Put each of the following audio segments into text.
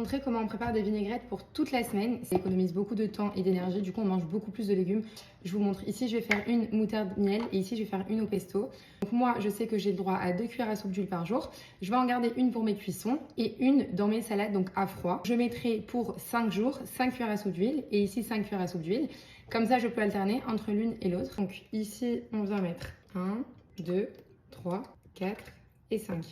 montrer comment on prépare des vinaigrettes pour toute la semaine. Ça économise beaucoup de temps et d'énergie, du coup on mange beaucoup plus de légumes. Je vous montre, ici je vais faire une moutarde miel et ici je vais faire une au pesto. Donc moi je sais que j'ai le droit à 2 cuillères à soupe d'huile par jour. Je vais en garder une pour mes cuissons et une dans mes salades, donc à froid. Je mettrai pour 5 jours 5 cuillères à soupe d'huile et ici 5 cuillères à soupe d'huile. Comme ça je peux alterner entre l'une et l'autre. Donc ici on vient mettre 1, 2, 3, 4 et 5.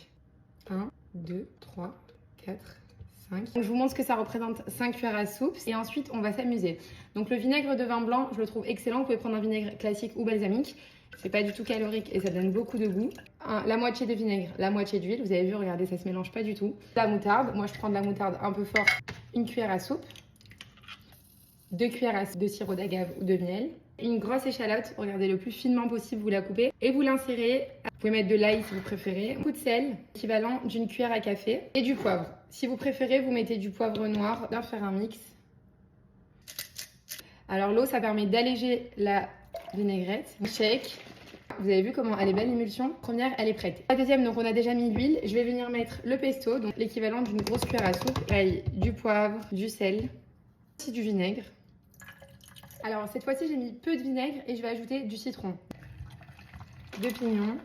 1, 2, 3, 4, 5. Donc, je vous montre ce que ça représente, 5 cuillères à soupe. Et ensuite, on va s'amuser. Donc le vinaigre de vin blanc, je le trouve excellent. Vous pouvez prendre un vinaigre classique ou balsamique. C'est pas du tout calorique et ça donne beaucoup de goût. La moitié de vinaigre, la moitié d'huile. Vous avez vu, regardez, ça se mélange pas du tout. La moutarde, moi je prends de la moutarde un peu forte. Une cuillère à soupe. 2 cuillères à soupe de sirop d'agave ou de miel. Une grosse échalote, regardez le plus finement possible, vous la coupez et vous l'insérez. Vous pouvez mettre de l'ail si vous préférez. Un coup de sel, équivalent d'une cuillère à café et du poivre. Si vous préférez, vous mettez du poivre noir. Bien faire un mix. Alors l'eau, ça permet d'alléger la vinaigrette. Shake. Vous avez vu comment elle est belle l'émulsion. Première, elle est prête. La deuxième, donc on a déjà mis l'huile. Je vais venir mettre le pesto, donc l'équivalent d'une grosse cuillère à soupe. Ail, du poivre, du sel, aussi du vinaigre. Alors cette fois-ci, j'ai mis peu de vinaigre et je vais ajouter du citron, 2 pignons,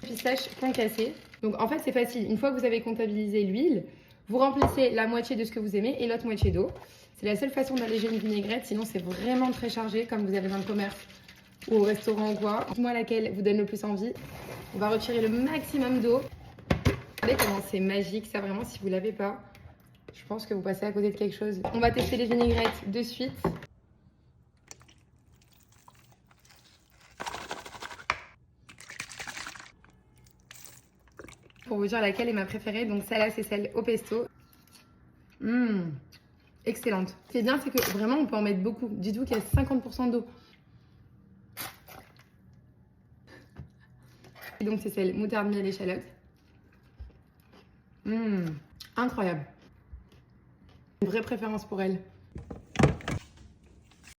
pistaches concassées. Donc en fait, c'est facile. Une fois que vous avez comptabilisé l'huile, vous remplissez la moitié de ce que vous aimez et l'autre moitié d'eau. C'est la seule façon d'alléger une vinaigrette, sinon c'est vraiment très chargé comme vous avez dans le commerce ou au restaurant ou quoi. Dites-moi laquelle vous donne le plus envie. On va retirer le maximum d'eau. Regardez comment c'est magique, ça vraiment, si vous ne l'avez pas, je pense que vous passez à côté de quelque chose. On va tester les vinaigrettes de suite. Pour vous dire laquelle est ma préférée, donc celle-là c'est celle au pesto. Excellente. Ce qui est bien, c'est que vraiment on peut en mettre beaucoup. Dites-vous qu'il y a 50% d'eau. Et donc c'est celle moutarde, miel, échalote. Incroyable. Une vraie préférence pour elle.